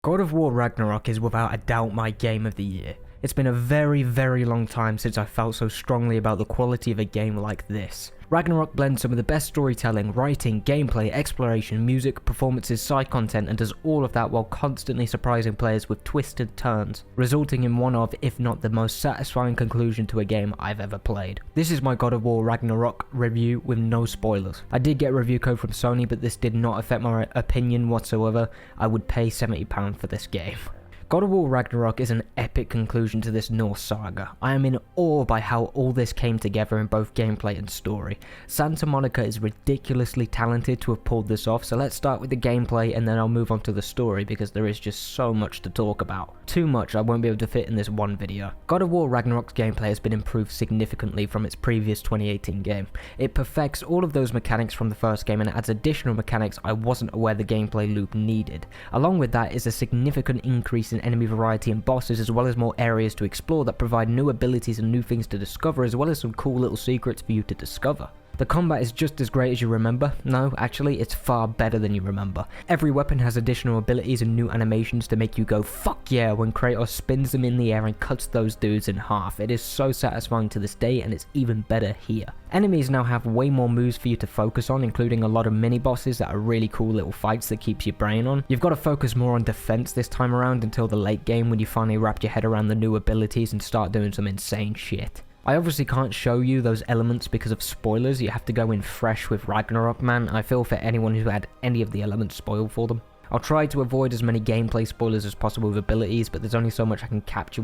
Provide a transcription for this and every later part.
God of War Ragnarok is without a doubt my game of the year. It's been a very long time since I felt so strongly about the quality of a game like this. Ragnarok blends some of the best storytelling, writing, gameplay, exploration, music, performances, side content, and does all of that while constantly surprising players with twisted turns, resulting in one of, if not the most satisfying conclusion to a game I've ever played. This is my God of War Ragnarok review with no spoilers. I did get a review code from Sony, but this did not affect my opinion whatsoever. I would pay £70 for this game. God of War Ragnarok is an epic conclusion to this Norse saga. I am in awe by how all this came together in both gameplay and story. Santa Monica is ridiculously talented to have pulled this off, so let's start with the gameplay and then I'll move on to the story because there is just so much to talk about. Too much I won't be able to fit in this one video. God of War Ragnarok's gameplay has been improved significantly from its previous 2018 game. It perfects all of those mechanics from the first game and adds additional mechanics I wasn't aware the gameplay loop needed. Along with that is a significant increase in enemy variety and bosses, as well as more areas to explore that provide new abilities and new things to discover, as well as some cool little secrets for you to discover. The combat is just as great as you remember. No, actually, it's far better than you remember. Every weapon has additional abilities and new animations to make you go fuck yeah when Kratos spins them in the air and cuts those dudes in half. It is so satisfying to this day, and it's even better here. Enemies now have way more moves for you to focus on, including a lot of mini bosses that are really cool little fights that keeps your brain on. You've got to focus more on defense this time around until the late game when you finally wrap your head around the new abilities and start doing some insane shit. I obviously can't show you those elements because of spoilers. You have to go in fresh with Ragnarok, man. I feel for anyone who had any of the elements spoiled for them. I'll try to avoid as many gameplay spoilers as possible with abilities, but there's only so much I can capture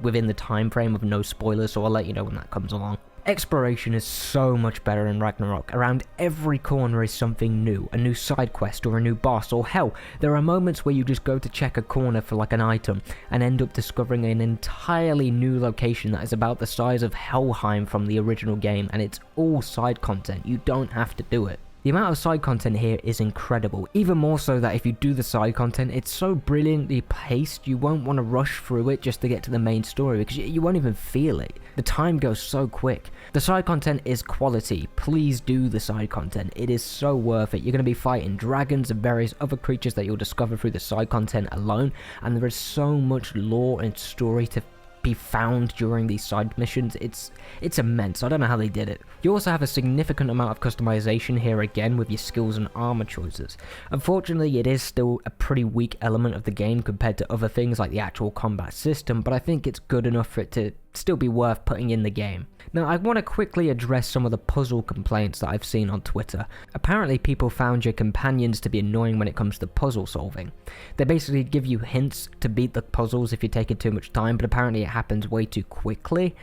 within the time frame of no spoilers, so I'll let you know when that comes along. Exploration is so much better in Ragnarok. Around every corner is something new, a new side quest or a new boss, or hell, there are moments where you just go to check a corner for like an item and end up discovering an entirely new location that is about the size of Helheim from the original game, and it's all side content. You don't have to do it. The amount of side content here is incredible, even more so that if you do the side content, it's so brilliantly paced you won't want to rush through it just to get to the main story because you won't even feel it. The time goes so quick. The side content is quality. Please do the side content. It is so worth it. You're going to be fighting dragons and various other creatures that you'll discover through the side content alone, and there is so much lore and story to be found during these side missions. It's immense. I don't know how they did it. You also have a significant amount of customization here again with your skills and armor choices. Unfortunately, it is still a pretty weak element of the game compared to other things like the actual combat system, but I think it's good enough for it to still be worth putting in the game. Now, I want to quickly address some of the puzzle complaints that I've seen on Twitter. Apparently, people found your companions to be annoying when it comes to puzzle solving. They basically give you hints to beat the puzzles if you're taking too much time, but apparently it happens way too quickly,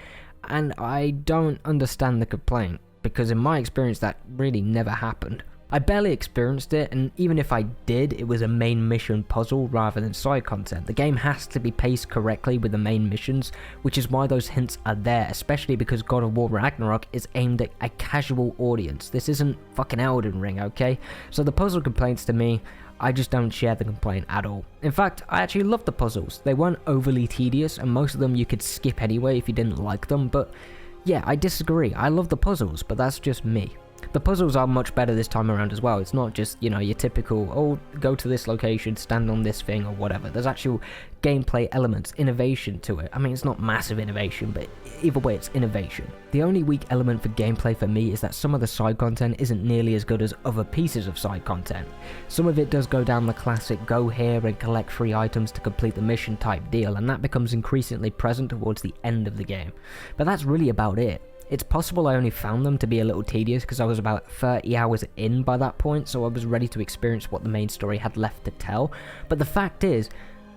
and I don't understand the complaint, because in my experience that really never happened. I barely experienced it, and even if I did, it was a main mission puzzle rather than side content. The game has to be paced correctly with the main missions, which is why those hints are there, especially because God of War Ragnarok is aimed at a casual audience. This isn't fucking Elden Ring, okay? So the puzzle complaints, to me, I just don't share the complaint at all. In fact, I actually loved the puzzles. They weren't overly tedious, and most of them you could skip anyway if you didn't like them, but yeah, I disagree. I love the puzzles, but that's just me. The puzzles are much better this time around as well. It's not just, you know, your typical, oh, go to this location, stand on this thing or whatever. There's actual gameplay elements, innovation to it. I mean, it's not massive innovation, but either way, it's innovation. The only weak element for gameplay for me is that some of the side content isn't nearly as good as other pieces of side content. Some of it does go down the classic go here and collect free items to complete the mission type deal, and that becomes increasingly present towards the end of the game. But that's really about it. It's possible I only found them to be a little tedious because I was about 30 hours in by that point, so I was ready to experience what the main story had left to tell. But the fact is,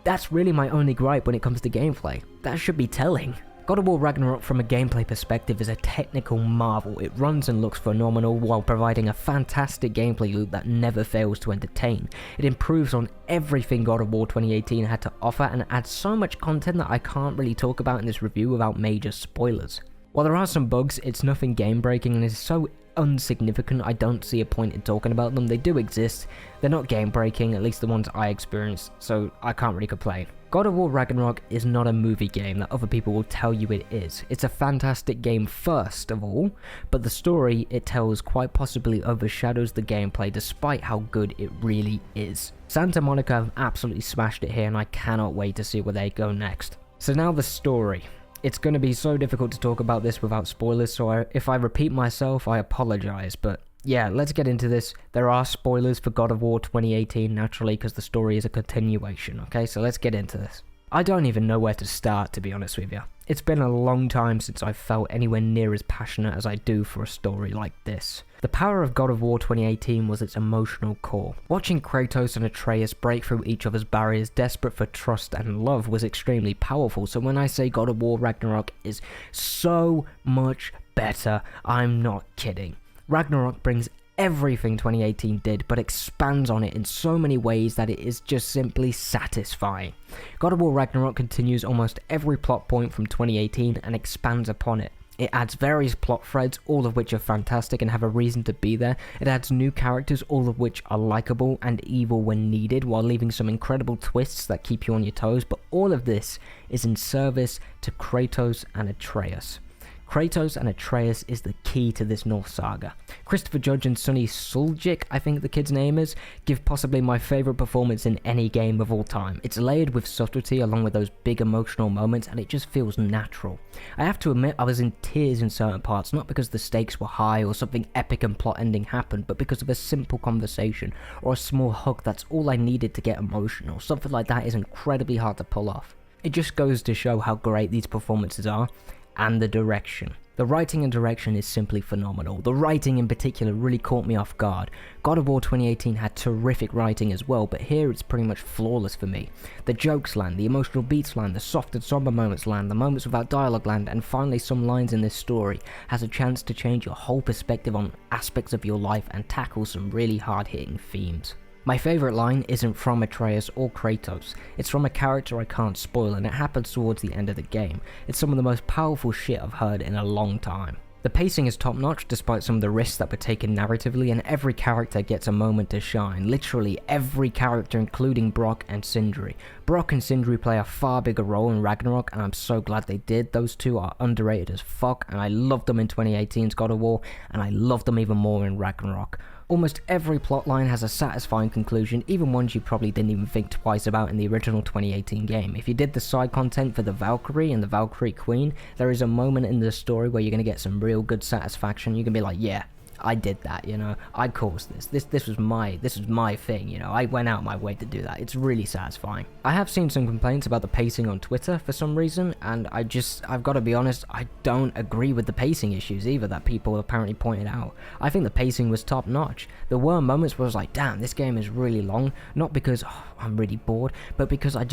that's really my only gripe when it comes to gameplay. That should be telling. God of War Ragnarok from a gameplay perspective is a technical marvel. It runs and looks phenomenal while providing a fantastic gameplay loop that never fails to entertain. It improves on everything God of War 2018 had to offer and adds so much content that I can't really talk about in this review without major spoilers. While there are some bugs, it's nothing game-breaking and is so insignificant. I don't see a point in talking about them. They do exist. They're not game breaking, at least the ones I experienced, so I can't really complain. God of War Ragnarok is not a movie game that other people will tell you it is. It's a fantastic game first of all, but the story it tells quite possibly overshadows the gameplay despite how good it really is. Santa Monica have absolutely smashed it here, and I cannot wait to see where they go next. So now the story. It's going to be so difficult to talk about this without spoilers, so if I repeat myself, I apologize, but yeah, let's get into this. There are spoilers for God of War 2018, naturally, because the story is a continuation, okay? So let's get into this. I don't even know where to start, to be honest with you. It's been a long time since I've felt anywhere near as passionate as I do for a story like this. The power of God of War 2018 was its emotional core. Watching Kratos and Atreus break through each other's barriers, desperate for trust and love, was extremely powerful. So when I say God of War Ragnarok is so much better, I'm not kidding. Ragnarok brings everything 2018 did, but expands on it in so many ways that it is just simply satisfying. God of War Ragnarok continues almost every plot point from 2018 and expands upon it. It adds various plot threads, all of which are fantastic and have a reason to be there. It adds new characters, all of which are likable and evil when needed, while leaving some incredible twists that keep you on your toes, but all of this is in service to Kratos and Atreus. Kratos and Atreus is the key to this Norse saga. Christopher Judge and Sonny Suljic, I think the kid's name is, give possibly my favourite performance in any game of all time. It's layered with subtlety along with those big emotional moments, and it just feels natural. I have to admit I was in tears in certain parts, not because the stakes were high or something epic and plot ending happened, but because of a simple conversation or a small hug. That's all I needed to get emotional. Something like that is incredibly hard to pull off. It just goes to show how great these performances are. And the direction. The writing and direction is simply phenomenal. The writing in particular really caught me off guard. God of War 2018 had terrific writing as well, but here it's pretty much flawless for me. The jokes land, the emotional beats land, the soft and somber moments land, the moments without dialogue land, and finally some lines in this story has a chance to change your whole perspective on aspects of your life and tackle some really hard-hitting themes. My favourite line isn't from Atreus or Kratos, it's from a character I can't spoil, and it happens towards the end of the game. It's some of the most powerful shit I've heard in a long time. The pacing is top notch despite some of the risks that were taken narratively, and every character gets a moment to shine. Literally every character, including Brock and Sindri. Brock and Sindri play a far bigger role in Ragnarok, and I'm so glad they did. Those two are underrated as fuck, and I loved them in 2018's God of War, and I loved them even more in Ragnarok. Almost every plotline has a satisfying conclusion, even ones you probably didn't even think twice about in the original 2018 game. If you did the side content for the Valkyrie and the Valkyrie Queen, there is a moment in the story where you're going to get some real good satisfaction. You can be like, yeah, I did that, you know, I caused this was my thing, you know, I went out my way to do that. It's really satisfying. I have seen some complaints about the pacing on Twitter for some reason, and I've got to be honest, I don't agree with the pacing issues either that people apparently pointed out. I think the pacing was top notch. There were moments where I was like, damn, this game is really long, not because I'm really bored, but because I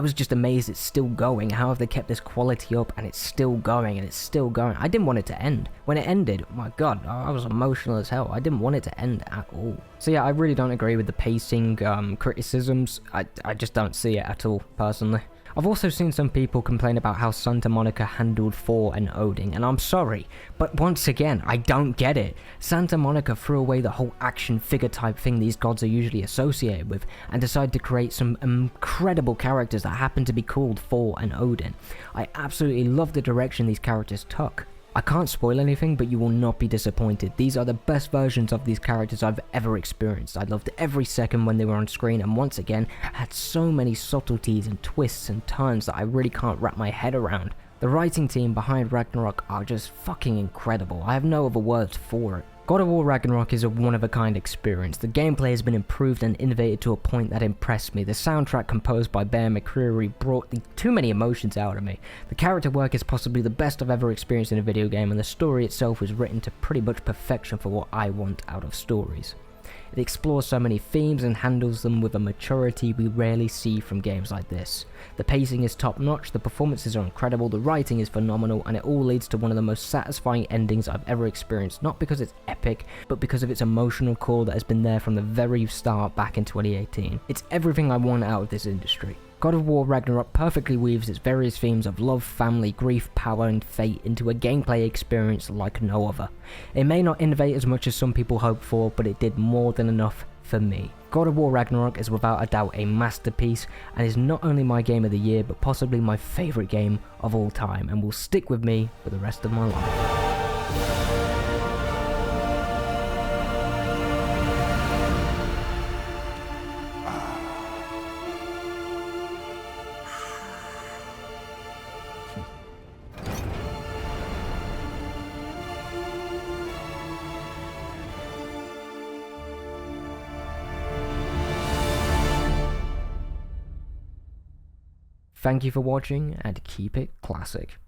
was just amazed it's still going. How have they kept this quality up and it's still going and it's still going? I didn't want it to end. When it ended, oh my god, I was emotional as hell. I didn't want it to end at all. So yeah, I really don't agree with the pacing criticisms. I just don't see it at all, personally. I've also seen some people complain about how Santa Monica handled Thor and Odin, and I'm sorry, but once again, I don't get it. Santa Monica threw away the whole action figure type thing these gods are usually associated with, and decided to create some incredible characters that happen to be called Thor and Odin. I absolutely love the direction these characters took. I can't spoil anything, but you will not be disappointed. These are the best versions of these characters I've ever experienced. I loved every second when they were on screen, and once again, had so many subtleties and twists and turns that I really can't wrap my head around. The writing team behind Ragnarok are just fucking incredible. I have no other words for it. God of War Ragnarok is a one-of-a-kind experience. The gameplay has been improved and innovated to a point that impressed me. The soundtrack composed by Bear McCreary brought too many emotions out of me. The character work is possibly the best I've ever experienced in a video game, and the story itself was written to pretty much perfection for what I want out of stories. It explores so many themes and handles them with a maturity we rarely see from games like this. The pacing is top notch, the performances are incredible, the writing is phenomenal, and it all leads to one of the most satisfying endings I've ever experienced, not because it's epic, but because of its emotional core that has been there from the very start back in 2018. It's everything I want out of this industry. God of War Ragnarok perfectly weaves its various themes of love, family, grief, power, and fate into a gameplay experience like no other. It may not innovate as much as some people hope for, but it did more than enough for me. God of War Ragnarok is without a doubt a masterpiece, and is not only my game of the year, but possibly my favourite game of all time, and will stick with me for the rest of my life. Thank you for watching, and keep it classic.